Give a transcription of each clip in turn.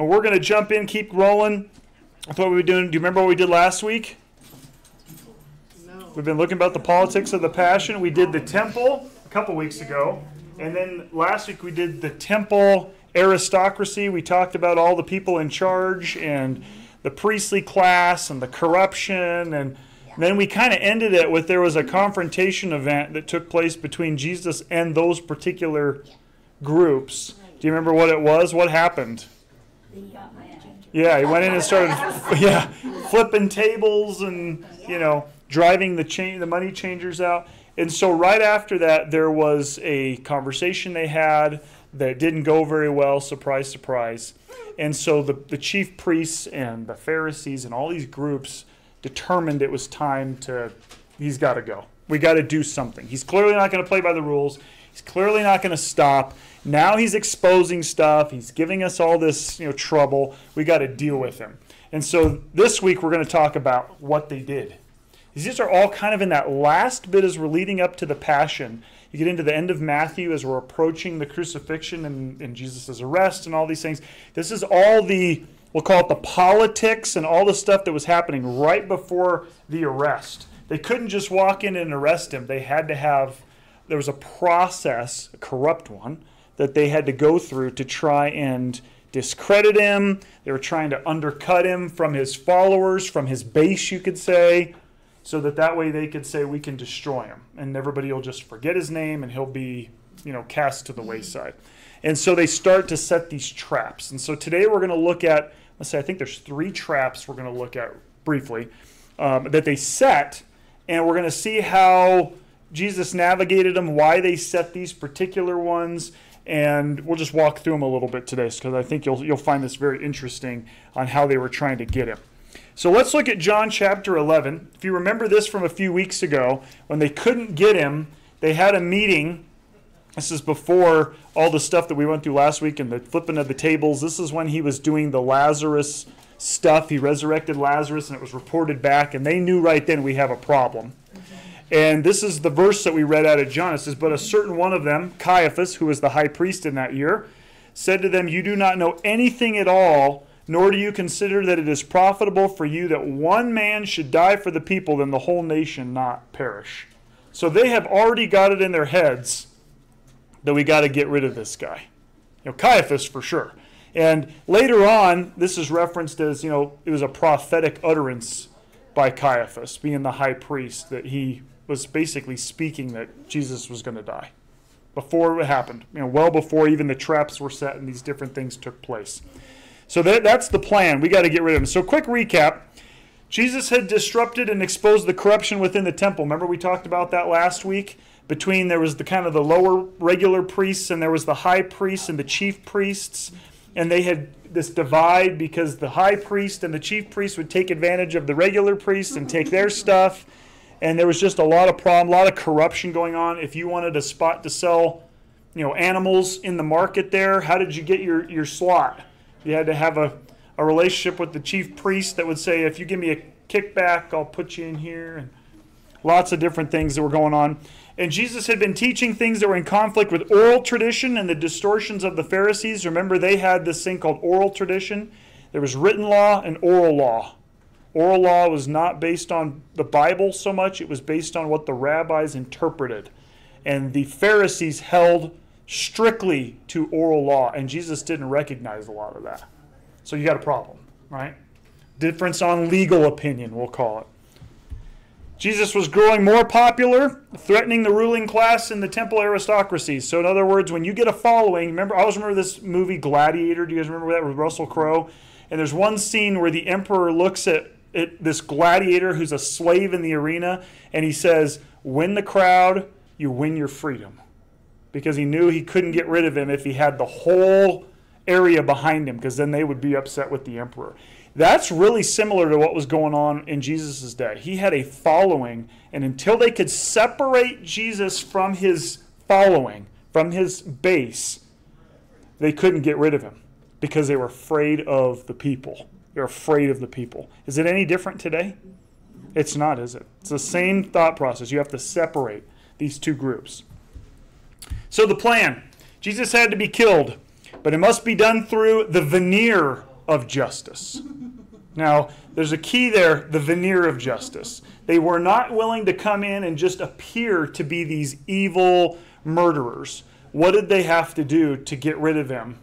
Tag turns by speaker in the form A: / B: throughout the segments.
A: And we're going to jump in, keep rolling with what we were doing. Do you remember what we did last week? No. We've been looking about the politics of the Passion. We did the temple a couple weeks ago. And then last week we did the temple aristocracy. We talked about all the people in charge and the priestly class and the corruption. And then we kind of ended it with there was a confrontation event that took place between Jesus and those particular groups. Do you remember what it was? What happened? Yeah, he went in and started flipping tables and, driving the money changers out. And so right after that, there was a conversation they had that didn't go very well, surprise, surprise. And so the chief priests and the Pharisees and all these groups determined it was time he's got to go. We got to do something. He's clearly not going to play by the rules. He's clearly not going to stop. Now he's exposing stuff. He's giving us all this, trouble. We got to deal with him. And so this week we're going to talk about what they did. These are all kind of in that last bit as we're leading up to the Passion. You get into the end of Matthew as we're approaching the crucifixion and Jesus' arrest and all these things. This is all we'll call it the politics and all the stuff that was happening right before the arrest. They couldn't just walk in and arrest him. They had to there was a process, a corrupt one, that they had to go through to try and discredit him. They were trying to undercut him from his followers, from his base, you could say, so that way they could say, we can destroy him. And everybody will just forget his name and he'll be, cast to the wayside. And so they start to set these traps. And so today we're going to look at, I think there's 3 traps we're going to look at briefly that they set. And we're going to see how Jesus navigated them, why they set these particular ones. And we'll just walk through them a little bit today because I think you'll find this very interesting on how they were trying to get him. So let's look at John chapter 11. If you remember this from a few weeks ago, when they couldn't get him, they had a meeting. This is before all the stuff that we went through last week and the flipping of the tables. This is when he was doing the Lazarus stuff. He resurrected Lazarus and it was reported back, and they knew right then we have a problem. And this is the verse that we read out of John. It says, but a certain one of them, Caiaphas, who was the high priest in that year, said to them, you do not know anything at all, nor do you consider that it is profitable for you that one man should die for the people, then the whole nation not perish. So they have already got it in their heads that we got to get rid of this guy. Caiaphas for sure. And later on, this is referenced as, it was a prophetic utterance by Caiaphas, being the high priest, that he was basically speaking that Jesus was going to die before it happened, well before even the traps were set and these different things took place. So that's the plan. We got to get rid of him. So quick recap. Jesus had disrupted and exposed the corruption within the temple. Remember we talked about that last week? There was the kind of the lower regular priests and there was the high priests and the chief priests. And they had this divide because the high priest and the chief priest would take advantage of the regular priests and take their stuff. And there was just a lot of corruption going on. If you wanted a spot to sell, animals in the market there, how did you get your slot? You had to have a relationship with the chief priest that would say, if you give me a kickback, I'll put you in here. And lots of different things that were going on. And Jesus had been teaching things that were in conflict with oral tradition and the distortions of the Pharisees. Remember, they had this thing called oral tradition. There was written law and oral law. Oral law was not based on the Bible so much. It was based on what the rabbis interpreted. And the Pharisees held strictly to oral law, and Jesus didn't recognize a lot of that. So you got a problem, right? Difference on legal opinion, we'll call it. Jesus was growing more popular, threatening the ruling class and the temple aristocracy. So in other words, when you get a following, I always remember this movie Gladiator. Do you guys remember that with Russell Crowe? And there's one scene where the emperor looks at this gladiator who's a slave in the arena, and he says, win the crowd, you win your freedom. Because he knew he couldn't get rid of him if he had the whole area behind him, because then they would be upset with the emperor. That's really similar to what was going on in Jesus' day. He had a following, and until they could separate Jesus from his following, from his base, they couldn't get rid of him because they were afraid of the people. They're afraid of the people. Is it any different today? It's not, is it? It's the same thought process. You have to separate these two groups. So the plan. Jesus had to be killed, but it must be done through the veneer of justice. Now, there's a key there, the veneer of justice. They were not willing to come in and just appear to be these evil murderers. What did they have to do to get rid of him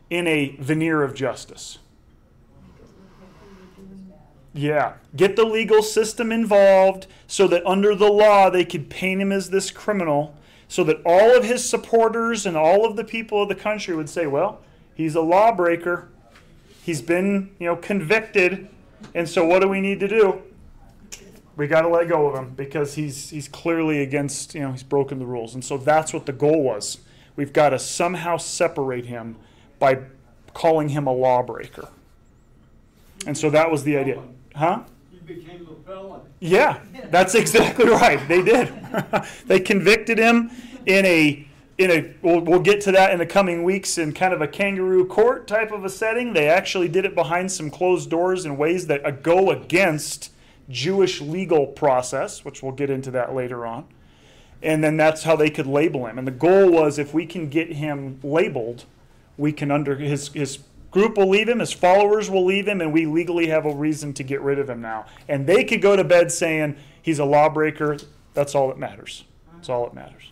A: in a veneer of justice? Yeah, get the legal system involved so that under the law they could paint him as this criminal, so that all of his supporters and all of the people of the country would say, well, he's a lawbreaker. He's been, convicted. And so what do we need to do? We got to let go of him because he's clearly against, he's broken the rules. And so that's what the goal was. We've got to somehow separate him by calling him a lawbreaker. And so that was the idea. Huh?
B: He became a felon.
A: Yeah, that's exactly right. They did. They convicted him in a we'll get to that in the coming weeks in kind of a kangaroo court type of a setting. They actually did it behind some closed doors in ways that go against Jewish legal process, which we'll get into that later on. And then that's how they could label him. And the goal was, if we can get him labeled, we can his group will leave him, his followers will leave him, and we legally have a reason to get rid of him now. And they could go to bed saying he's a lawbreaker. That's all that matters. That's all that matters.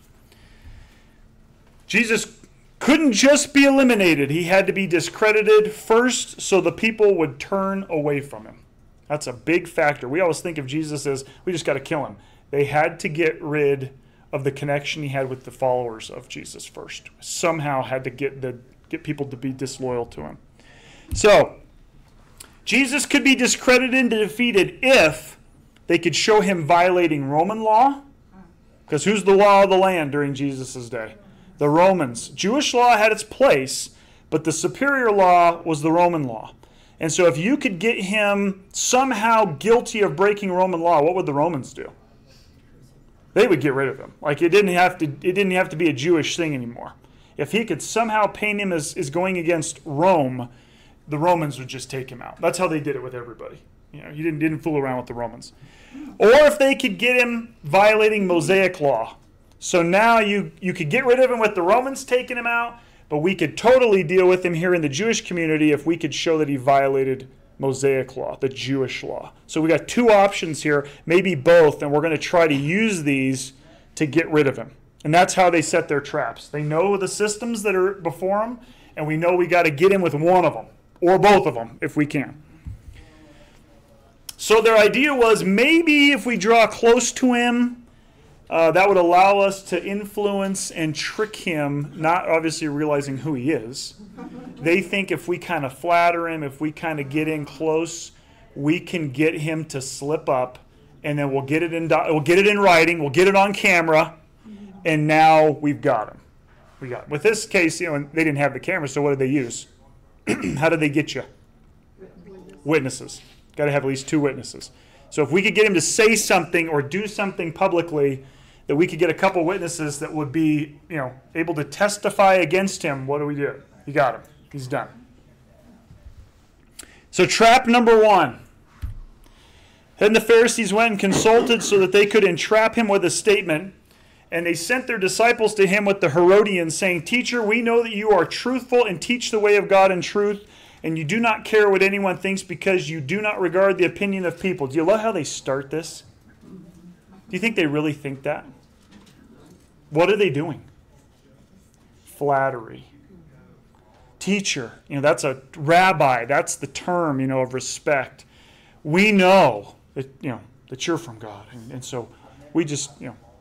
A: Jesus couldn't just be eliminated. He had to be discredited first so the people would turn away from him. That's a big factor. We always think of Jesus as, we just got to kill him. They had to get rid of the connection he had with the followers of Jesus first. Somehow had to get people to be disloyal to him. So, Jesus could be discredited and defeated if they could show him violating Roman law. Because who's the law of the land during Jesus' day? The Romans. Jewish law had its place, but the superior law was the Roman law. And so if you could get him somehow guilty of breaking Roman law, what would the Romans do? They would get rid of him. Like it didn't have to be a Jewish thing anymore. If he could somehow paint him as going against Rome, the Romans would just take him out. That's how they did it with everybody. You didn't fool around with the Romans. Or if they could get him violating Mosaic law. So now you could get rid of him with the Romans taking him out, but we could totally deal with him here in the Jewish community if we could show that he violated Mosaic law, the Jewish law. So we got two options here, maybe both, and we're going to try to use these to get rid of him. And that's how they set their traps. They know the systems that are before them, and we know we got to get him with one of them, or both of them, if we can. So their idea was maybe if we draw close to him, that would allow us to influence and trick him, not obviously realizing who he is. They think if we kind of flatter him, if we kind of get in close, we can get him to slip up, and then we'll get it in writing, we'll get it on camera, and now we've got him. With this case, they didn't have the camera, so what did they use? How did they get you? Witnesses. Got to have at least two witnesses. So if we could get him to say something or do something publicly, that we could get a couple witnesses that would be, able to testify against him, what do we do? You got him. He's done. So trap number one. Then the Pharisees went and consulted so that they could entrap him with a statement. And they sent their disciples to him with the Herodians, saying, "Teacher, we know that you are truthful and teach the way of God in truth, and you do not care what anyone thinks because you do not regard the opinion of people." Do you love how they start this? Do you think they really think that? What are they doing? Flattery. Teacher, that's a rabbi. That's the term, of respect. We know that, that you're from God. And so we just,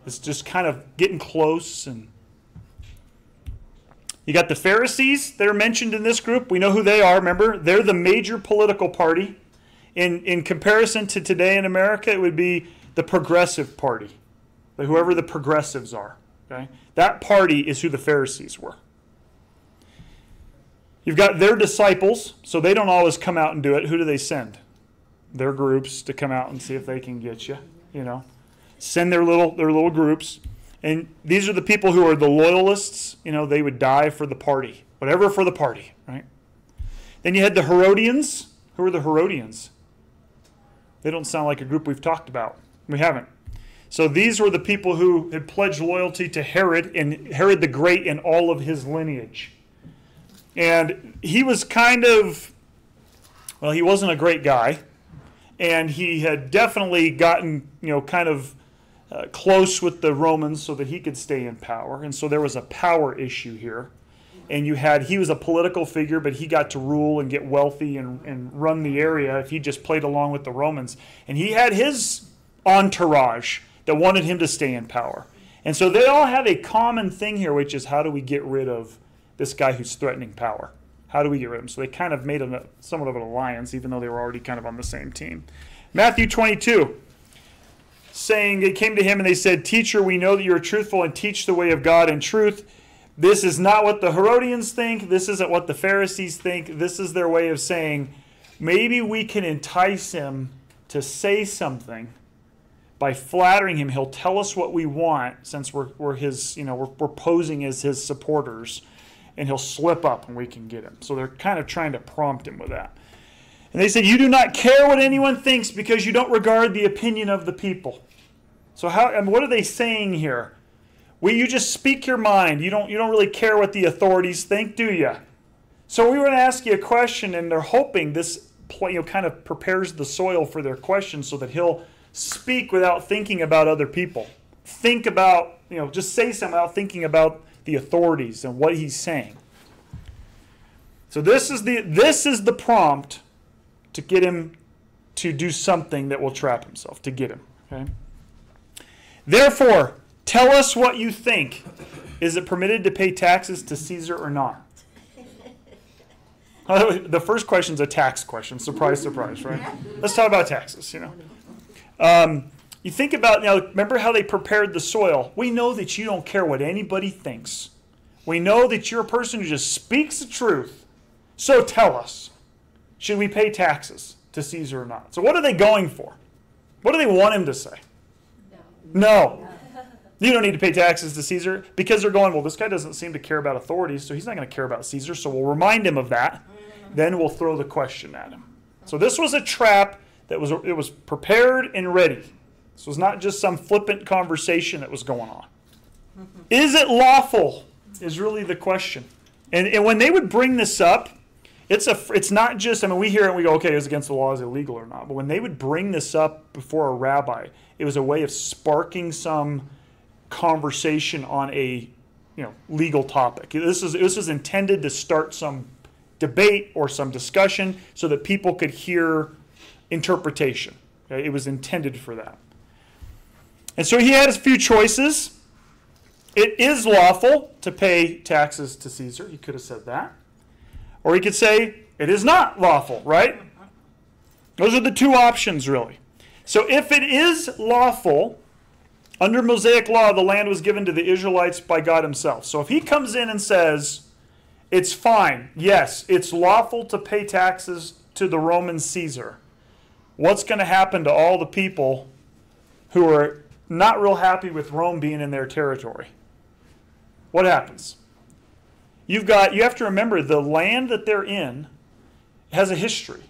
A: it's just kind of getting close. And you got the Pharisees that are mentioned in this group. We know who they are. Remember, they're the major political party. In comparison to today in America, it would be the Progressive Party, whoever the progressives are. Okay, that party is who the Pharisees were. You've got their disciples, so they don't always come out and do it. Who do they send? Their groups to come out and see if they can get you. Send their little groups. And these are the people who are the loyalists. They would die for the party. Whatever for the party, right? Then you had the Herodians. Who are the Herodians? They don't sound like a group we've talked about. We haven't. So these were the people who had pledged loyalty to Herod, and Herod the Great and all of his lineage. And he was kind of Well, he wasn't a great guy, and he had definitely gotten, kind of close with the Romans so that he could stay in power. And so there was a power issue here. And he was a political figure, but he got to rule and get wealthy and run the area if he just played along with the Romans. And he had his entourage that wanted him to stay in power. And so they all have a common thing here, which is how do we get rid of this guy who's threatening power? How do we get rid of him? So they kind of made somewhat of an alliance, even though they were already kind of on the same team. Matthew 22, saying, they came to him and they said, "Teacher, we know that you are truthful and teach the way of God in truth. This is not what the Herodians think. This isn't what the Pharisees think. This is their way of saying, maybe we can entice him to say something by flattering him. He'll tell us what we want since we're his, we're posing as his supporters, and he'll slip up and we can get him." So they're kind of trying to prompt him with that. And they said, "You do not care what anyone thinks because you don't regard the opinion of the people." So what are they saying here? You just speak your mind. You don't really care what the authorities think, do you? So we were going to ask you a question, and they're hoping this kind of prepares the soil for their question so that he'll speak without thinking about other people. Think about, just say something without thinking about the authorities and what he's saying. So this is the prompt to get him to do something that will trap himself, to get him. Okay? "Therefore, tell us what you think. Is it permitted to pay taxes to Caesar or not?" The first question is a tax question. Surprise, surprise, right? Let's talk about taxes, You think about, remember how they prepared the soil. We know that you don't care what anybody thinks. We know that you're a person who just speaks the truth. So tell us, should we pay taxes to Caesar or not? So what are they going for? What do they want him to say? No. You don't need to pay taxes to Caesar, because they're going, well, this guy doesn't seem to care about authorities, so he's not going to care about Caesar, so we'll remind him of that. Then we'll throw the question at him. So this was a trap it was prepared and ready. This was not just some flippant conversation that was going on. Is it lawful is really the question. And when they would bring this up, it's not just, we hear it and we go, okay, it's against the law, is it illegal or not? But when they would bring this up before a rabbi, it was a way of sparking some conversation on a legal topic. This was intended to start some debate or some discussion so that people could hear interpretation. Okay? It was intended for that. And so he had a few choices. It is lawful to pay taxes to Caesar. He could have said that. Or he could say, it is not lawful, right? Those are the two options, really. So if it is lawful, under Mosaic law, the land was given to the Israelites by God himself. So if he comes in and says, it's fine, yes, it's lawful to pay taxes to the Roman Caesar, what's going to happen to all the people who are not real happy with Rome being in their territory? What happens? You have to remember, the land that they're in has a history.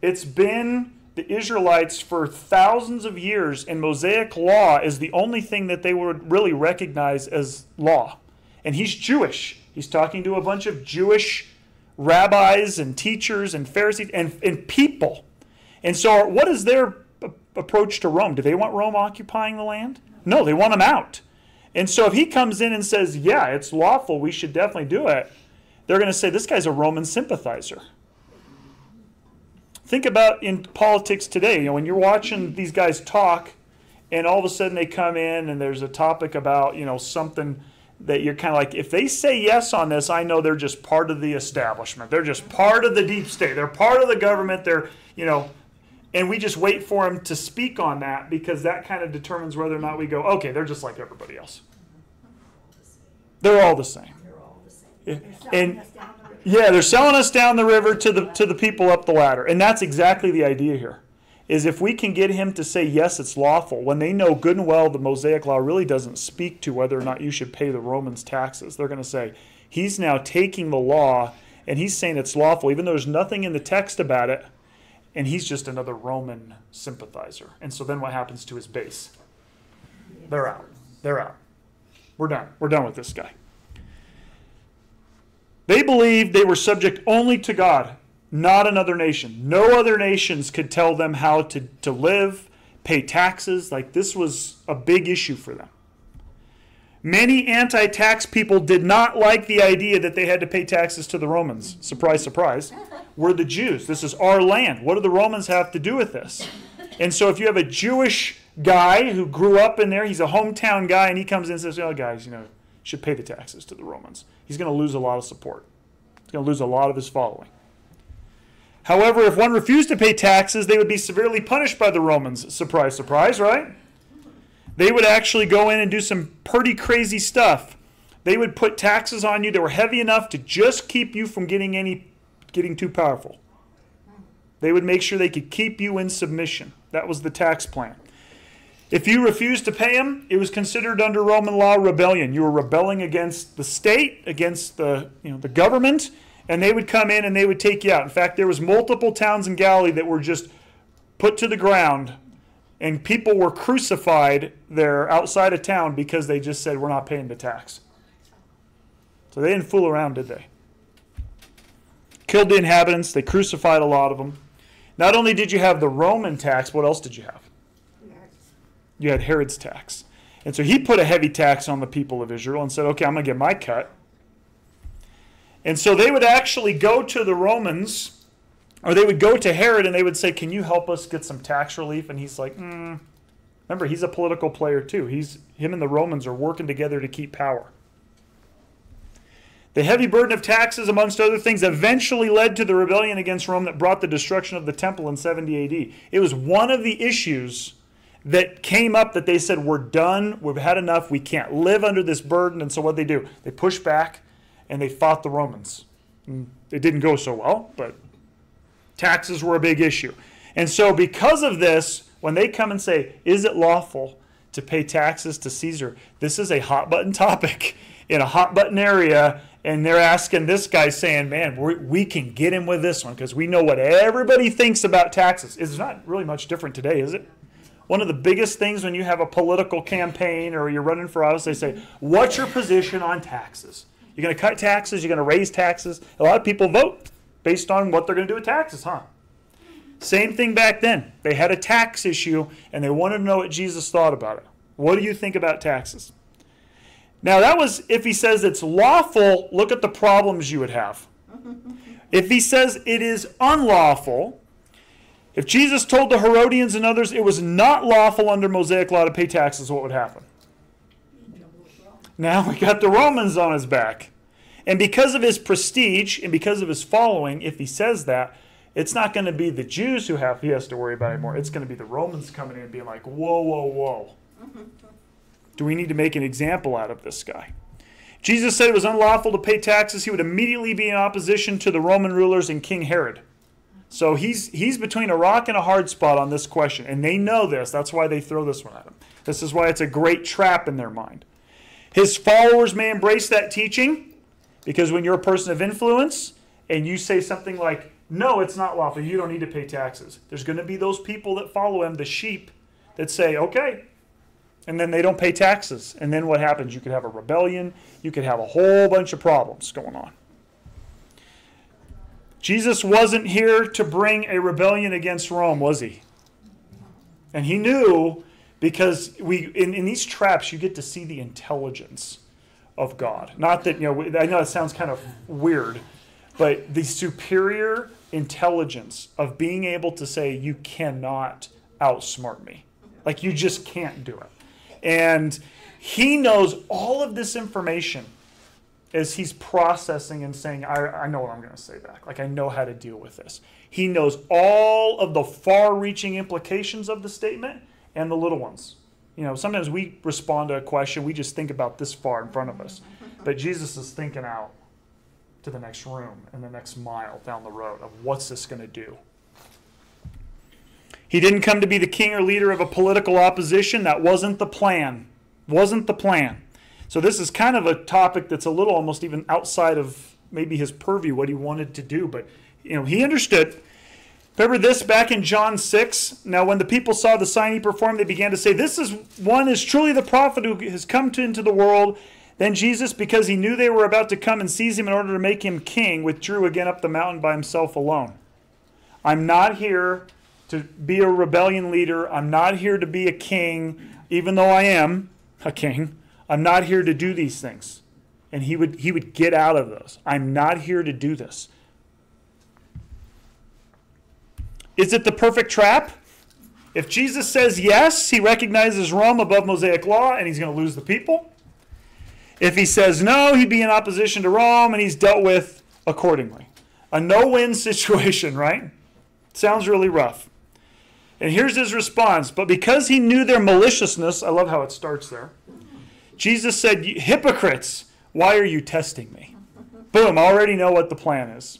A: It's been the Israelites for thousands of years, and Mosaic law is the only thing that they would really recognize as law. And he's Jewish. He's talking to a bunch of Jewish rabbis and teachers and Pharisees and people. And so what is their approach to Rome? Do they want Rome occupying the land? No, they want them out. And so if he comes in and says, yeah, it's lawful, we should definitely do it, they're going to say, this guy's a Roman sympathizer. Think about in politics today, when you're watching these guys talk, and all of a sudden they come in and there's a topic about, something that you're kind of like, if they say yes on this, I know they're just part of the establishment. They're just part of the deep state. They're part of the government. They're, and we just wait for them to speak on that, because that kind of determines whether or not we go, okay, they're just like everybody else. They're all the same. They're selling us down the river to the people up the ladder. And that's exactly the idea here, is if we can get him to say, yes, it's lawful, when they know good and well the Mosaic law really doesn't speak to whether or not you should pay the Romans taxes. They're going to say, he's now taking the law and he's saying it's lawful, even though there's nothing in the text about it, and he's just another Roman sympathizer. And so then what happens to his base? They're out. They're out. We're done. We're done with this guy. They believed they were subject only to God. Not another nation. No other nations could tell them how to live, pay taxes. Like, this was a big issue for them. Many anti-tax people did not like the idea that they had to pay taxes to the Romans. Surprise, surprise. We're the Jews. This is our land. What do the Romans have to do with this? And so if you have a Jewish guy who grew up in there, he's a hometown guy, and he comes in and says, oh, guys, should pay the taxes to the Romans. He's going to lose a lot of support. He's going to lose a lot of his following. However, if one refused to pay taxes, they would be severely punished by the Romans. Surprise, surprise, right? They would actually go in and do some pretty crazy stuff. They would put taxes on you that were heavy enough to just keep you from getting too powerful. They would make sure they could keep you in submission. That was the tax plan. If you refused to pay them, it was considered under Roman law rebellion. You were rebelling against the state, against the government, and they would come in and they would take you out. In fact, there was multiple towns in Galilee that were just put to the ground, and people were crucified there outside of town because they just said, we're not paying the tax. So they didn't fool around, did they? Killed the inhabitants. They crucified a lot of them. Not only did you have the Roman tax, what else did you have? You had Herod's tax. And so he put a heavy tax on the people of Israel and said, okay, I'm going to get my cut. And so they would actually go to the Romans, or they would go to Herod and they would say, can you help us get some tax relief? And he's like, Remember, he's a political player too. Him and the Romans are working together to keep power. The heavy burden of taxes, amongst other things, eventually led to the rebellion against Rome that brought the destruction of the temple in 70 AD. It was one of the issues that came up that they said, we're done, we've had enough, we can't live under this burden. And so what did they do? They pushed back and they fought the Romans. And it didn't go so well, but taxes were a big issue. And so because of this, when they come and say, is it lawful to pay taxes to Caesar? This is a hot button topic in a hot button area. And they're asking this guy saying, man, we can get him with this one because we know what everybody thinks about taxes. It's not really much different today, is it? One of the biggest things when you have a political campaign or you're running for office, they say, what's your position on taxes? You're going to cut taxes? You're going to raise taxes? A lot of people vote based on what they're going to do with taxes, huh? Same thing back then. They had a tax issue, and they wanted to know what Jesus thought about it. What do you think about taxes? Now, that was if he says it's lawful, look at the problems you would have. If he says it is unlawful, if Jesus told the Herodians and others it was not lawful under Mosaic law to pay taxes, what would happen? Now we got the Romans on his back. And because of his prestige and because of his following, if he says that, it's not going to be the Jews he has to worry about anymore. It's going to be the Romans coming in and being like, whoa, whoa, whoa. Do we need to make an example out of this guy? Jesus said it was unlawful to pay taxes. He would immediately be in opposition to the Roman rulers and King Herod. So he's between a rock and a hard spot on this question. And they know this. That's why they throw this one at him. This is why it's a great trap in their mind. His followers may embrace that teaching because when you're a person of influence and you say something like, no, it's not lawful, you don't need to pay taxes, there's going to be those people that follow him, the sheep, that say, okay. And then they don't pay taxes. And then what happens? You could have a rebellion. You could have a whole bunch of problems going on. Jesus wasn't here to bring a rebellion against Rome, was he? And he knew, because in these traps, you get to see the intelligence of God. Not that, I know it sounds kind of weird, but the superior intelligence of being able to say, you cannot outsmart me. Like, you just can't do it. And he knows all of this information as he's processing and saying, I know what I'm going to say back. Like, I know how to deal with this. He knows all of the far-reaching implications of the statement and the little ones. Sometimes we respond to a question, we just think about this far in front of us. But Jesus is thinking out to the next room and the next mile down the road of what's this going to do. He didn't come to be the king or leader of a political opposition. That wasn't the plan. Wasn't the plan. So this is kind of a topic that's a little almost even outside of maybe his purview, what he wanted to do. But, he understood. Remember this back in John 6? Now, when the people saw the sign he performed, they began to say, this is one is truly the prophet who has come into the world. Then Jesus, because he knew they were about to come and seize him in order to make him king, withdrew again up the mountain by himself alone. I'm not here to be a rebellion leader. I'm not here to be a king, even though I am a king. I'm not here to do these things. And he would get out of those. I'm not here to do this. Is it the perfect trap? If Jesus says yes, he recognizes Rome above Mosaic law and he's going to lose the people. If he says no, he'd be in opposition to Rome and he's dealt with accordingly. A no-win situation, right? Sounds really rough. And here's his response. But because he knew their maliciousness, I love how it starts there. Jesus said, hypocrites, why are you testing me? Boom, I already know what the plan is.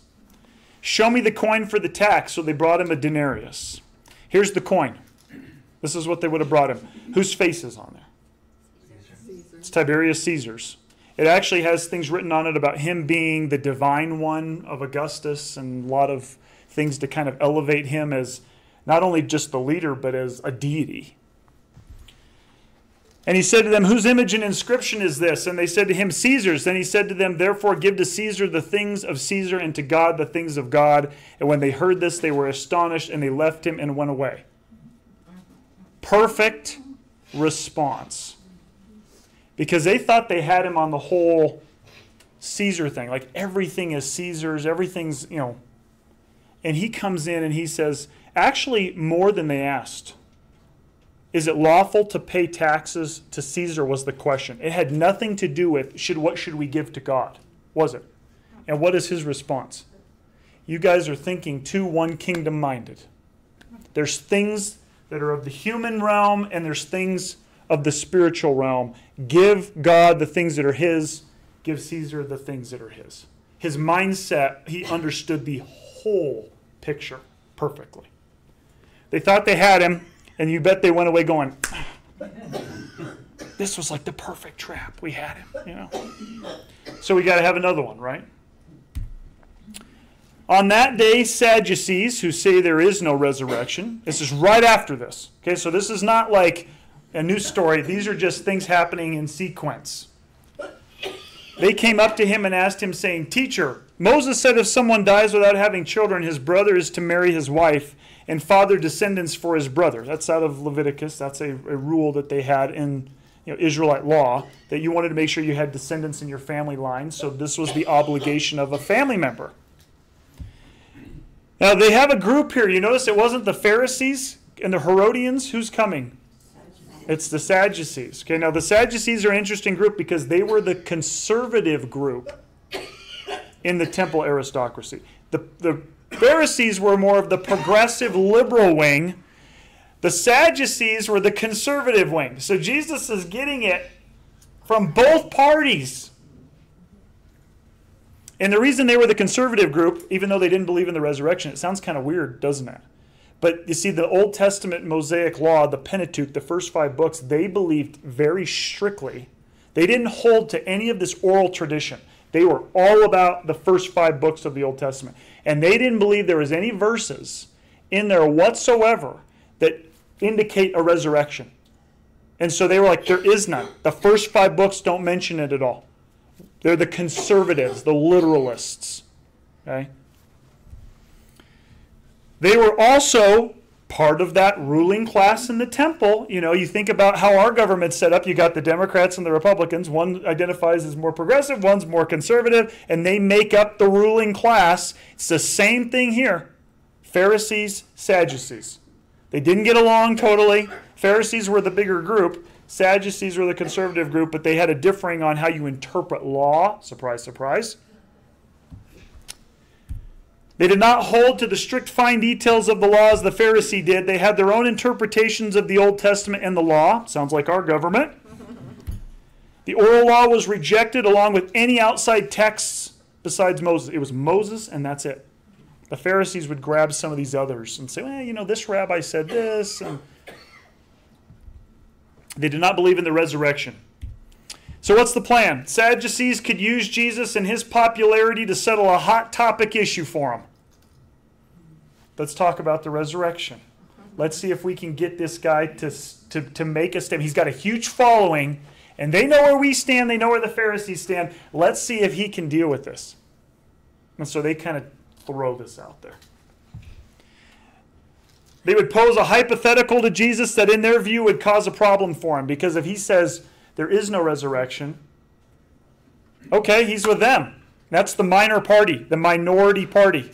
A: Show me the coin for the tax. So they brought him a denarius. Here's the coin. This is what they would have brought him. Whose face is on there? It's Tiberius Caesar's. It actually has things written on it about him being the divine one of Augustus and a lot of things to kind of elevate him as not only just the leader, but as a deity. And he said to them, whose image and inscription is this? And they said to him, Caesar's. Then he said to them, therefore give to Caesar the things of Caesar and to God the things of God. And when they heard this, they were astonished and they left him and went away. Perfect response. Because they thought they had him on the whole Caesar thing. Like everything is Caesar's, everything's, And he comes in and he says, actually more than they asked. Is it lawful to pay taxes to Caesar was the question. It had nothing to do with what should we give to God, was it? And what is his response? You guys are thinking too one kingdom minded. There's things that are of the human realm and there's things of the spiritual realm. Give God the things that are his. Give Caesar the things that are his. His mindset, he understood the whole picture perfectly. They thought they had him. And you bet they went away going, this was like the perfect trap. We had him, So we got to have another one, right? On that day, Sadducees, who say there is no resurrection, this is right after this. Okay, so this is not like a new story. These are just things happening in sequence. They came up to him and asked him, saying, Teacher, Moses said if someone dies without having children, his brother is to marry his wife and father descendants for his brother. That's out of Leviticus. That's a rule that they had in Israelite law, that you wanted to make sure you had descendants in your family line. So this was the obligation of a family member. Now they have a group here. You notice it wasn't the Pharisees and the Herodians. Who's coming? It's the Sadducees. Okay, now the Sadducees are an interesting group because they were the conservative group in the temple aristocracy. The Pharisees were more of the progressive liberal wing. The Sadducees were the conservative wing. So Jesus is getting it from both parties. And the reason they were the conservative group, even though they didn't believe in the resurrection, it sounds kind of weird, doesn't it? But you see, the Old Testament Mosaic law, the Pentateuch, the first 5 books, they believed very strictly. They didn't hold to any of this oral tradition. They were all about the first 5 books of the Old Testament. And they didn't believe there was any verses in there whatsoever that indicate a resurrection. And so they were like, there is none. The first 5 books don't mention it at all. They're the conservatives, the literalists. Okay? They were also part of that ruling class in the temple. You think about how our government's set up. You got the Democrats and the Republicans. One identifies as more progressive, one's more conservative, and they make up the ruling class. It's the same thing here. Pharisees, Sadducees. They didn't get along totally. Pharisees were the bigger group. Sadducees were the conservative group, but they had a differing on how you interpret law. Surprise, surprise. They did not hold to the strict fine details of the law as the Pharisee did. They had their own interpretations of the Old Testament and the law. Sounds like our government. The oral law was rejected along with any outside texts besides Moses. It was Moses and that's it. The Pharisees would grab some of these others and say, well, this rabbi said this. And they did not believe in the resurrection. So what's the plan? Sadducees could use Jesus and his popularity to settle a hot topic issue for them. Let's talk about the resurrection. Let's see if we can get this guy to make a statement. He's got a huge following, And they know where we stand. They know where the Pharisees stand. Let's see if he can deal with this. And so they kind of throw this out there. They would pose a hypothetical to Jesus that in their view would cause a problem for him. Because if he says there is no resurrection, okay, he's with them. That's the minor party, the minority party.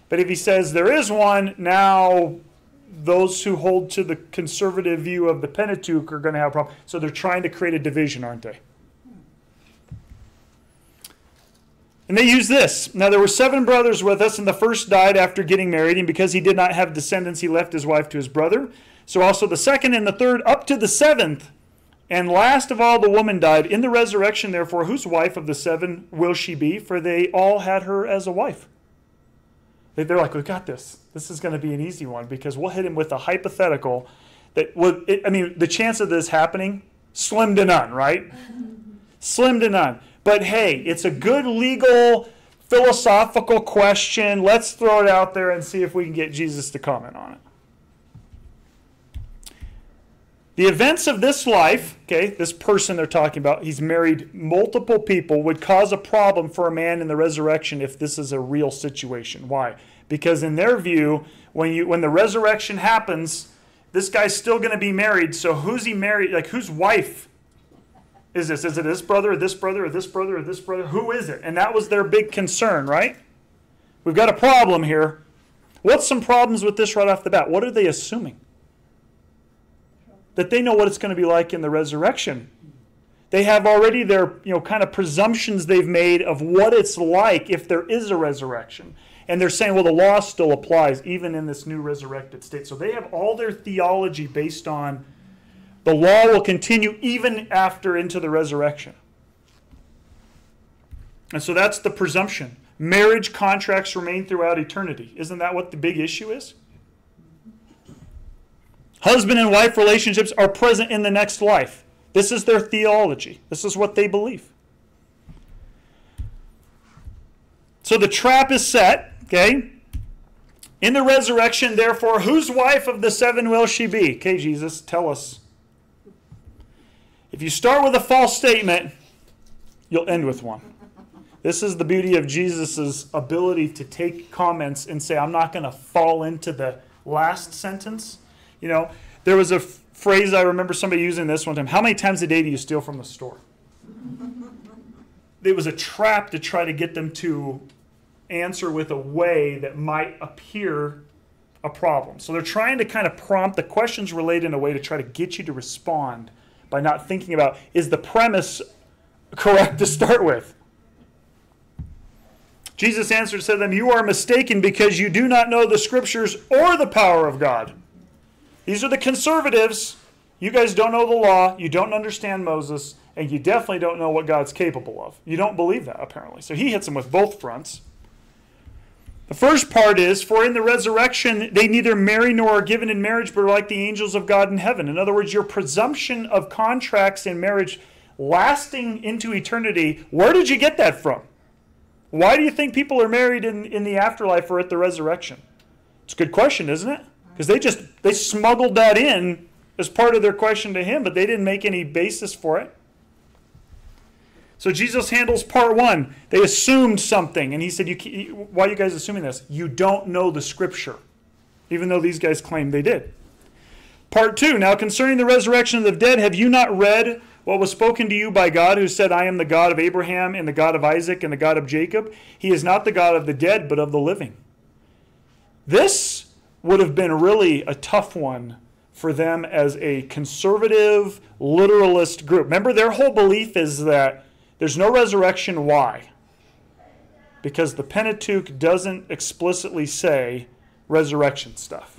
A: But if he says there is one, now those who hold to the conservative view of the Pentateuch are going to have a problem. So they're trying to create a division, aren't they? And they use this. Now there were 7 brothers with us, and the first died after getting married, and because he did not have descendants, he left his wife to his brother. So also the second and the third, up to the 7th. And last of all, the woman died. In the resurrection, therefore, whose wife of the 7 will she be? For they all had her as a wife. They're like, we got this. This is going to be an easy one because we'll hit him with a hypothetical that would, the chance of this happening, slim to none, right? Slim to none. But hey, it's a good legal, philosophical question. Let's throw it out there and see if we can get Jesus to comment on it. The events of this life, okay, this person they're talking about, he's married multiple people, would cause a problem for a man in the resurrection if this is a real situation. Why? Because in their view, when the resurrection happens, this guy's still going to be married. So who's he married? Like, whose wife is this? Is it this brother, or this brother, or this brother, or this brother? Who is it? And that was their big concern, right? We've got a problem here. What's some problems with this right off the bat? What are they assuming? That they know what it's going to be like in the resurrection. They have already their kind of presumptions they've made of what it's like if there is a resurrection. And they're saying, well, the law still applies even in this new resurrected state. So they have all their theology based on the law will continue even after into the resurrection. And so that's the presumption. Marriage contracts remain throughout eternity. Isn't that what the big issue is? Husband and wife relationships are present in the next life. This is their theology. This is what they believe. So the trap is set, okay? In the resurrection, therefore, whose wife of the 7 will she be? Okay, Jesus, tell us. If you start with a false statement, you'll end with one. This is the beauty of Jesus' ability to take comments and say, I'm not going to fall into the last sentence. There was a phrase I remember somebody using this one time. How many times a day do you steal from the store? It was a trap to try to get them to answer with a way that might appear a problem. So they're trying to kind of prompt the questions related in a way to try to get you to respond by not thinking about, is the premise correct to start with? Jesus answered and said to them, you are mistaken because you do not know the scriptures or the power of God. These are the conservatives. You guys don't know the law. You don't understand Moses. And you definitely don't know what God's capable of. You don't believe that, apparently. So he hits them with both fronts. The first part is, for in the resurrection, they neither marry nor are given in marriage, but are like the angels of God in heaven. In other words, your presumption of contracts in marriage lasting into eternity, where did you get that from? Why do you think people are married in the afterlife or at the resurrection? It's a good question, isn't it? Because they smuggled that in as part of their question to him, but they didn't make any basis for it. So Jesus handles part 1. They assumed something, and he said, why are you guys assuming this? You don't know the scripture, even though these guys claim they did. Part 2, now concerning the resurrection of the dead, have you not read what was spoken to you by God, who said, I am the God of Abraham and the God of Isaac and the God of Jacob? He is not the God of the dead, but of the living. This would have been really a tough one for them as a conservative, literalist group. Remember, their whole belief is that there's no resurrection. Why? Because the Pentateuch doesn't explicitly say resurrection stuff.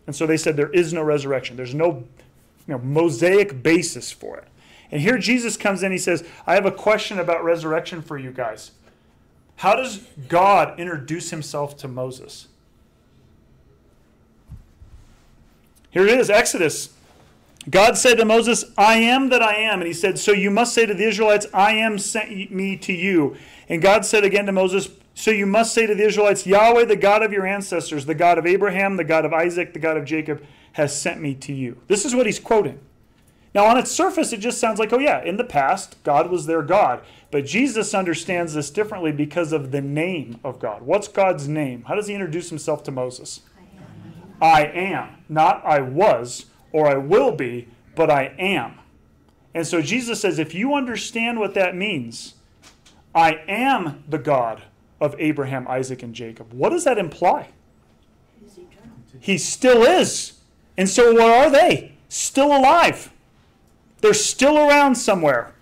A: And so they said there is no resurrection. There's no Mosaic basis for it. And here Jesus comes in, he says, I have a question about resurrection for you guys. How does God introduce himself to Moses? Here it is, Exodus. God said to Moses, I am that I am. And he said, so you must say to the Israelites, I am sent me to you. And God said again to Moses, so you must say to the Israelites, Yahweh, the God of your ancestors, the God of Abraham, the God of Isaac, the God of Jacob, has sent me to you. This is what he's quoting. Now, on its surface, it just sounds like, oh yeah, in the past, God was their God. But Jesus understands this differently because of the name of God. What's God's name? How does he introduce himself to Moses? I am. Not I was or I will be, but I am. And so Jesus says, if you understand what that means, I am the God of Abraham, Isaac, and Jacob. What does that imply? He still is. And so what are they? Still alive. They're still around somewhere.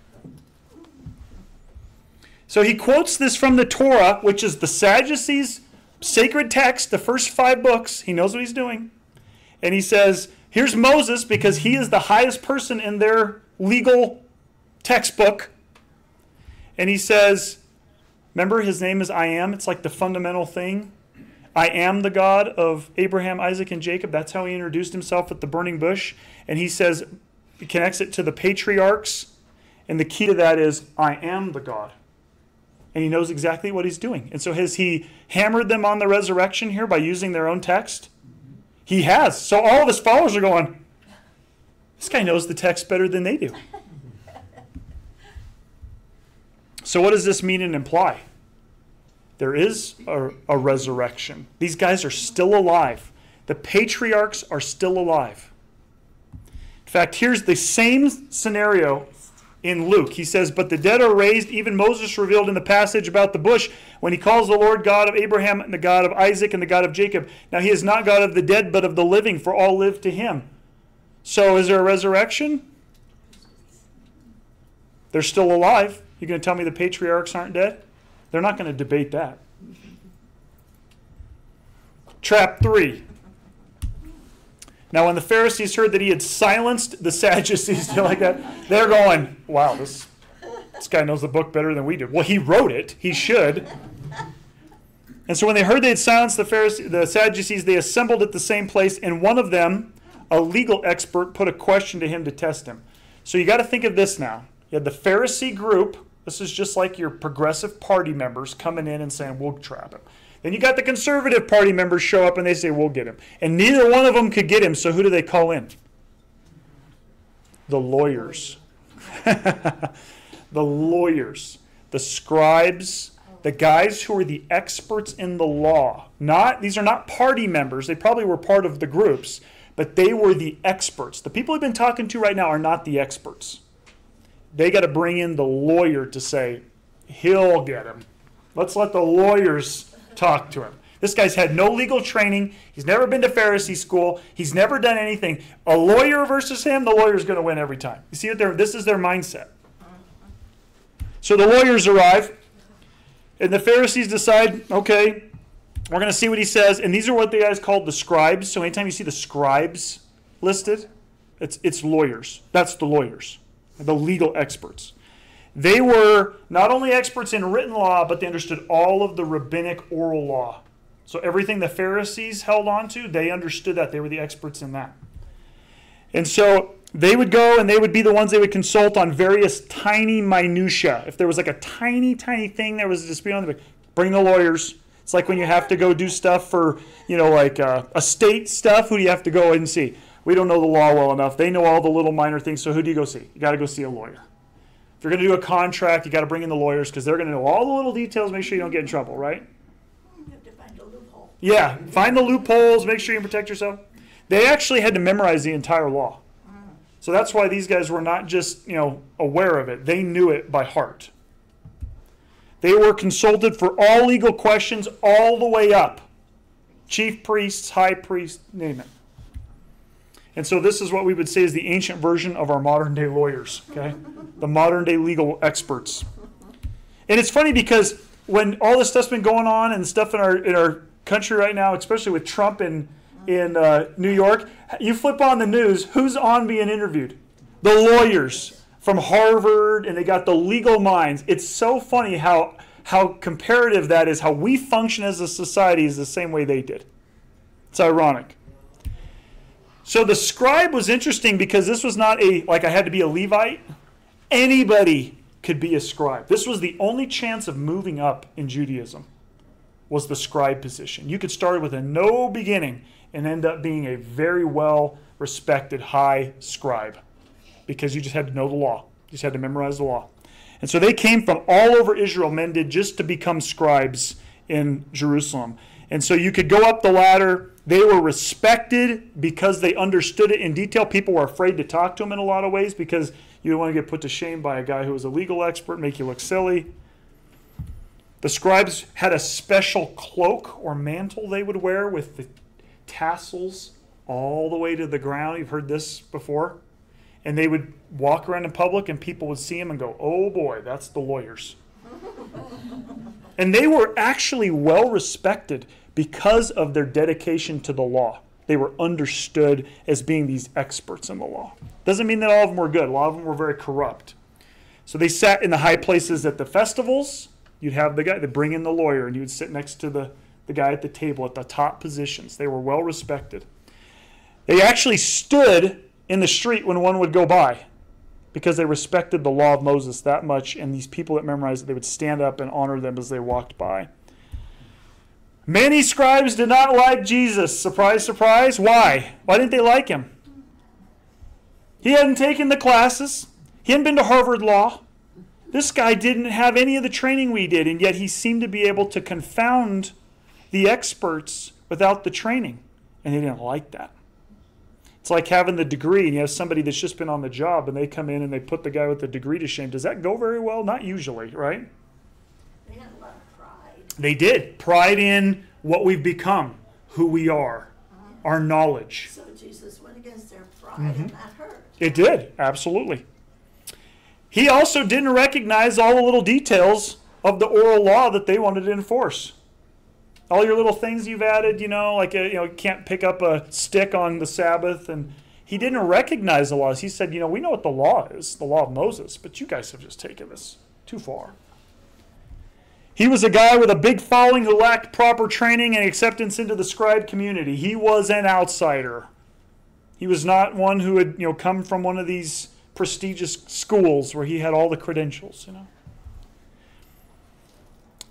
A: So he quotes this from the Torah, which is the Sadducees' sacred text, the first 5 books. He knows what he's doing. And he says, here's Moses, because he is the highest person in their legal textbook. And he says, remember his name is I am. It's like the fundamental thing. I am the God of Abraham, Isaac, and Jacob. That's how he introduced himself at the burning bush. And he says, he connects it to the patriarchs. And the key to that is, I am the God. And he knows exactly what he's doing. And so has he hammered them on the resurrection here by using their own text? He has. So all of his followers are going, this guy knows the text better than they do. So what does this mean and imply? There is a resurrection. These guys are still alive. The patriarchs are still alive. In fact, here's the same scenario in Luke. He says, but the dead are raised, even Moses revealed in the passage about the bush, when he calls the Lord God of Abraham and the God of Isaac and the God of Jacob. Now he is not God of the dead, but of the living, for all live to him. So is there a resurrection? They're still alive. You're going to tell me the patriarchs aren't dead? They're not going to debate that. Trap 3. Now, when the Pharisees heard that he had silenced the Sadducees, like that, they're going, wow, this guy knows the book better than we do. Well, he wrote it. He should. And so when they heard they had silenced the Sadducees, they assembled at the same place, and one of them, a legal expert, put a question to him to test him. So you got to think of this now. You had the Pharisee group. This is just like your progressive party members coming in and saying, we'll trap him. Then you got the conservative party members show up and they say, we'll get him. And neither one of them could get him, so who do they call in? The lawyers. The lawyers. The scribes. The guys who are the experts in the law. These are not party members. They probably were part of the groups, but they were the experts. The people we've been talking to right now are not the experts. They got to bring in the lawyer to say, he'll get him. Let's let the lawyers talk to him. This guy's had no legal training. He's never been to Pharisee school. He's never done anything. A lawyer versus him, the lawyer's going to win every time. You see what this is their mindset. So the lawyers arrive, and the Pharisees decide, okay, we're going to see what he says. And these are what the guys called the scribes. So anytime you see the scribes listed, it's lawyers. That's the lawyers, the legal experts. They were not only experts in written law, but they understood all of the rabbinic oral law. So everything the Pharisees held on to, they understood that. They were the experts in that. And so they would go and they would be the ones they would consult on various tiny minutia. If there was like a tiny, tiny thing there was a dispute on, bring the lawyers. It's like when you have to go do stuff for, like estate stuff. Who do you have to go and see? We don't know the law well enough. They know all the little minor things. So who do you go see? You got to go see a lawyer. If you're going to do a contract, you got to bring in the lawyers because they're going to know all the little details, make sure you don't get in trouble, right?
B: You have to find a loophole.
A: Yeah, find the loopholes, make sure you protect yourself. They actually had to memorize the entire law. So that's why these guys were not just, aware of it. They knew it by heart. They were consulted for all legal questions all the way up. Chief priests, high priests, name it. And so this is what we would say is the ancient version of our modern day lawyers, okay? The modern day legal experts. And it's funny because when all this stuff's been going on and stuff in our country right now, especially with Trump in New York, you flip on the news, who's on being interviewed? The lawyers from Harvard, and they got the legal minds. It's so funny how comparative that is. How we function as a society is the same way they did. It's ironic. So the scribe was interesting because this was not I had to be a Levite. Anybody could be a scribe. This was the only chance of moving up in Judaism, was the scribe position. You could start with a no beginning and end up being a very well respected high scribe because you just had to know the law. You just had to memorize the law. And so they came from all over Israel, men did, just to become scribes in Jerusalem. And so you could go up the ladder. They were respected because they understood it in detail. People were afraid to talk to them in a lot of ways because you don't want to get put to shame by a guy who was a legal expert, make you look silly. The scribes had a special cloak or mantle they would wear with the tassels all the way to the ground. You've heard this before. And they would walk around in public and people would see them and go, oh boy, that's the lawyers. And they were actually well respected because of their dedication to the law. They were understood as being these experts in the law. Doesn't mean that all of them were good. A lot of them were very corrupt. So they sat in the high places at the festivals. You'd have the guy, they'd bring in the lawyer, and you would sit next to the guy at the table at the top positions. They were well respected. They actually stood in the street when one would go by because they respected the law of Moses that much, and these people that memorized it, they would stand up and honor them as they walked by. Many scribes did not like Jesus. Surprise, surprise. Why? Why didn't they like him? He hadn't taken the classes. He hadn't been to Harvard Law. This guy didn't have any of the training we did, and yet he seemed to be able to confound the experts without the training, and they didn't like that. It's like having the degree, and you have somebody that's just been on the job, and they come in and they put the guy with the degree to shame. Does that go very well? Not usually, right?
B: They had a lot of pride.
A: They did. Pride in what we've become, who we are, our knowledge.
B: So Jesus went against their pride, and that hurt.
A: It did, absolutely. He also didn't recognize all the little details of the oral law that they wanted to enforce. All your little things you've added, like you can't pick up a stick on the Sabbath, and he didn't recognize the laws. He said, we know what the law is, the law of Moses, but you guys have just taken this too far. He was a guy with a big following who lacked proper training and acceptance into the scribe community. He was an outsider. He was not one who had, come from one of these prestigious schools where he had all the credentials,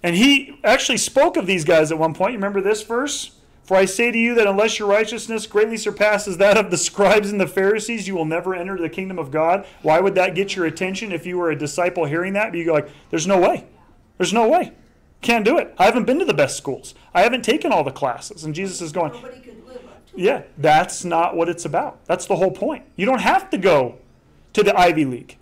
A: And he actually spoke of these guys at one point. You remember this verse? For I say to you that unless your righteousness greatly surpasses that of the scribes and the Pharisees, you will never enter the kingdom of God. Why would that get your attention if you were a disciple hearing that? But you go like, there's no way. There's no way. Can't do it. I haven't been to the best schools. I haven't taken all the classes. And Jesus is going,
B: Nobody could live up to it.
A: yeah, that's not what it's about. That's the whole point. You don't have to go to the Ivy League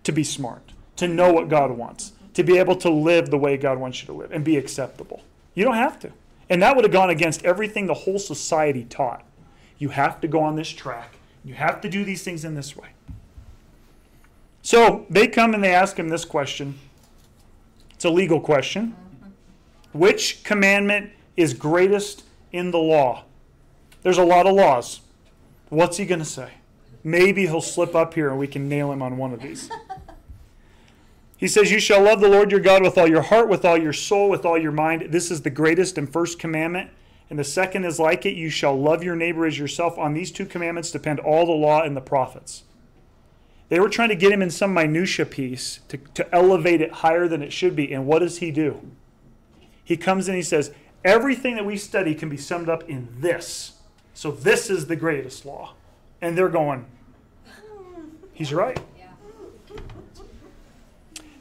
A: to be smart, to know what God wants, to be able to live the way God wants you to live and be acceptable. You don't have to. And that would have gone against everything the whole society taught. You have to go on this track. You have to do these things in this way. So they come and they ask him this question. It's a legal question. Which commandment is greatest in the law? There's a lot of laws. What's he going to say? Maybe he'll slip up here and we can nail him on one of these. He says, you shall love the Lord your God with all your heart, with all your soul, with all your mind. This is the greatest and first commandment. And the second is like it. You shall love your neighbor as yourself. On these two commandments depend all the law and the prophets. They were trying to get him in some minutia piece to elevate it higher than it should be. And what does he do? He comes in and he says, everything that we study can be summed up in this. So this is the greatest law. And they're going, he's right.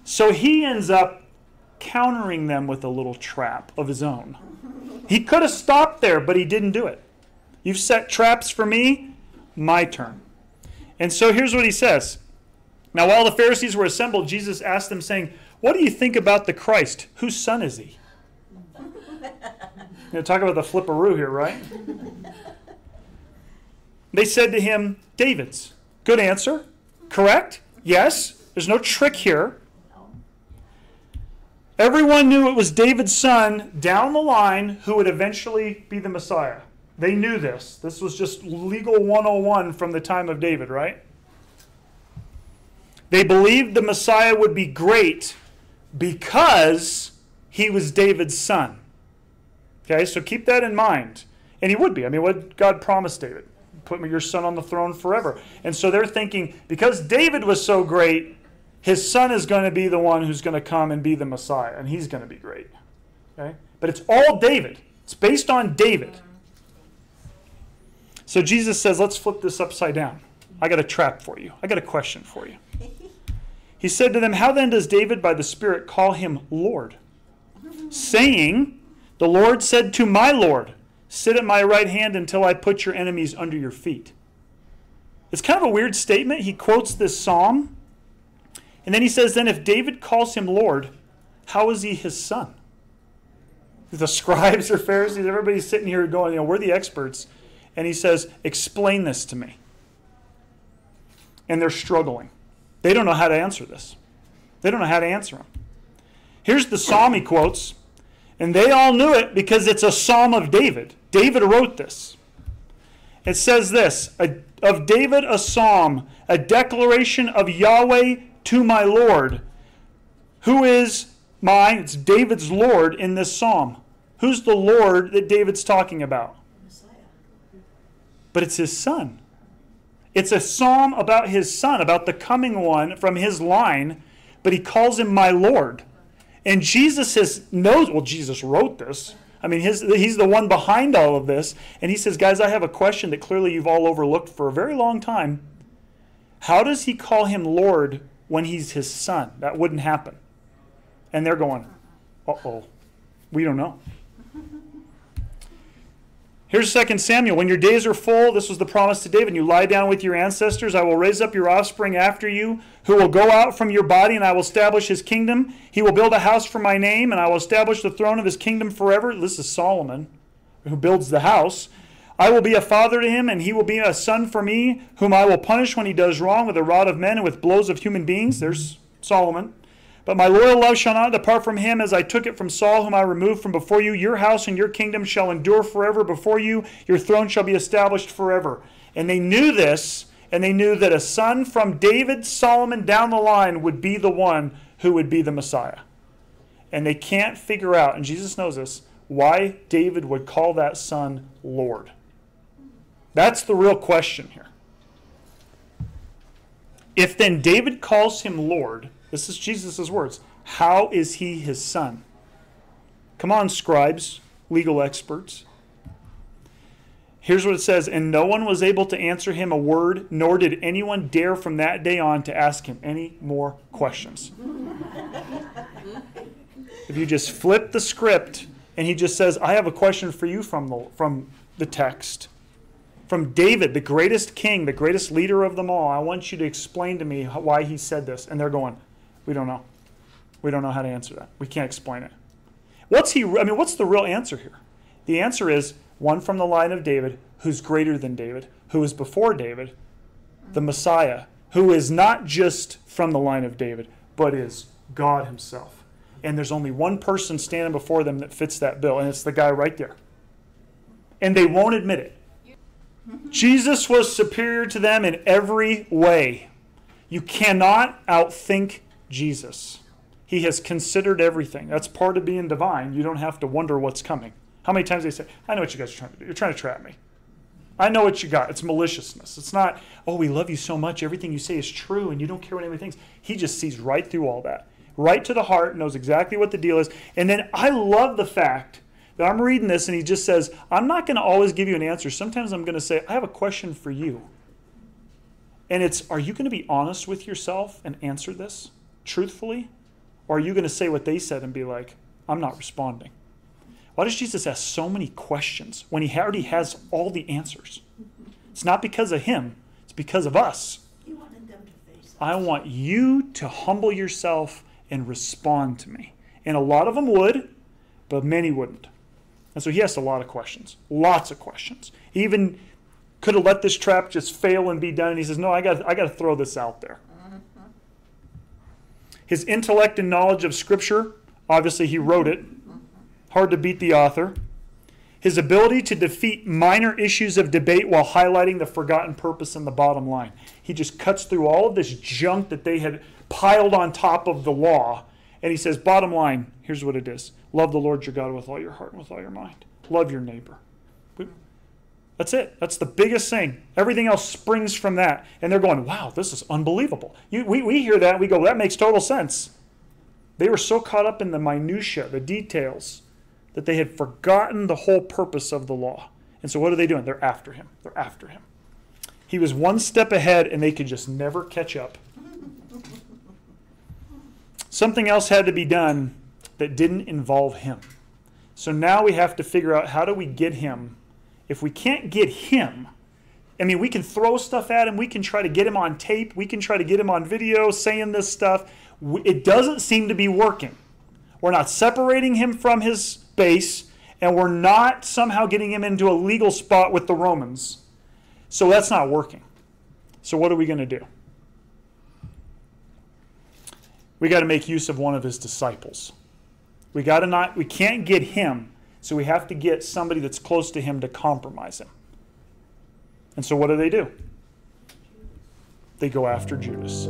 A: So he ends up countering them with a little trap of his own. He could have stopped there, but he didn't do it. You've set traps for me, my turn. And so here's what he says. Now, while the Pharisees were assembled, Jesus asked them, saying, what do you think about the Christ? Whose son is he? Talk about the flipperoo here, right? They said to him, David's. Good answer. Correct? Yes. There's no trick here. Everyone knew it was David's son down the line who would eventually be the Messiah. They knew this. This was just legal 101 from the time of David, right? They believed the Messiah would be great because he was David's son. Okay, so keep that in mind. And he would be. I mean, what God promised David? Put your son on the throne forever. And so they're thinking, because David was so great, his son is going to be the one who's going to come and be the Messiah, and he's going to be great. Okay? But it's all David. It's based on David. So Jesus says, let's flip this upside down. I got a trap for you. I got a question for you. He said to them, how then does David by the Spirit call him Lord? Saying, the Lord said to my Lord, sit at my right hand until I put your enemies under your feet. It's kind of a weird statement. He quotes this psalm. And then he says, then if David calls him Lord, how is he his son? The scribes or Pharisees, everybody's sitting here going, we're the experts. And he says, explain this to me. And they're struggling. They don't know how to answer this. They don't know how to answer him. Here's the psalm he quotes. And they all knew it because it's a psalm of David. David wrote this. It says this, of David a psalm, a declaration of Yahweh to my Lord. Who is mine? It's David's Lord in this psalm. Who's the Lord that David's talking about?
B: Messiah.
A: But it's his son. It's a psalm about his son, about the coming one from his line, but he calls him my Lord. And Jesus Jesus wrote this. I mean, he's the one behind all of this. And he says, guys, I have a question that clearly you've all overlooked for a very long time. How does he call him Lord when he's his son? That wouldn't happen. And they're going, uh-oh, we don't know. Here's 2 Samuel. When your days are full, this was the promise to David, and you lie down with your ancestors, I will raise up your offspring after you, who will go out from your body, and I will establish his kingdom. He will build a house for my name, and I will establish the throne of his kingdom forever. This is Solomon, who builds the house. I will be a father to him, and he will be a son for me, whom I will punish when he does wrong with a rod of men and with blows of human beings. There's Solomon. But my loyal love shall not depart from him as I took it from Saul, whom I removed from before you. Your house and your kingdom shall endure forever before you. Your throne shall be established forever. And they knew this, and they knew that a son from David, Solomon down the line would be the one who would be the Messiah. And they can't figure out, and Jesus knows this, why David would call that son Lord. That's the real question here. If then David calls him Lord, this is Jesus' words, how is he his son? Come on, scribes, legal experts. Here's what it says, and no one was able to answer him a word, nor did anyone dare from that day on to ask him any more questions. If you just flip the script, and he just says, I have a question for you from the text. From David, the greatest king, the greatest leader of them all, I want you to explain to me why he said this. And they're going, we don't know. We don't know how to answer that. We can't explain it. What's the real answer here? The answer is one from the line of David, who's greater than David, who is before David, the Messiah, who is not just from the line of David, but is God himself. And there's only one person standing before them that fits that bill, and it's the guy right there. And they won't admit it. Jesus was superior to them in every way. You cannot outthink Jesus. He has considered everything. That's part of being divine. You don't have to wonder what's coming. How many times they say, I know what you guys are trying to do. You're trying to trap me. I know what you got. It's maliciousness. It's not, oh, we love you so much. Everything you say is true and you don't care what anybody thinks. He just sees right through all that. Right to the heart, knows exactly what the deal is. And then I love the fact that I'm reading this and he just says, I'm not going to always give you an answer. Sometimes I'm going to say, I have a question for you. And it's, are you going to be honest with yourself and answer this truthfully? Or are you going to say what they said and be like, I'm not responding? Why does Jesus ask so many questions when he already has all the answers? It's not because of him. It's because of us.
B: He wanted them to face it.
A: I want you to humble yourself and respond to me. And a lot of them would, but many wouldn't. And so he asked a lot of questions. Lots of questions. He even could have let this trap just fail and be done. And he says, no, I got to throw this out there. His intellect and knowledge of Scripture, obviously he wrote it. Hard to beat the author. His ability to defeat minor issues of debate while highlighting the forgotten purpose and the bottom line. He just cuts through all of this junk that they had piled on top of the law. And he says, bottom line, here's what it is. Love the Lord your God with all your heart and with all your mind. Love your neighbor. That's it. That's the biggest thing. Everything else springs from that. And they're going, wow, this is unbelievable. We hear that and we go, that makes total sense. They were so caught up in the minutia, the details, that they had forgotten the whole purpose of the law. And so what are they doing? They're after him. They're after him. He was one step ahead, and they could just never catch up. Something else had to be done that didn't involve him. So now we have to figure out, how do we get him? If we can't get him, I mean, we can throw stuff at him. We can try to get him on tape. We can try to get him on video saying this stuff. It doesn't seem to be working. We're not separating him from his base, and we're not somehow getting him into a legal spot with the Romans. So that's not working. So what are we going to do? We got to make use of one of his disciples. We can't get him, so we have to get somebody that's close to him to compromise him. And so what do? They go after Judas.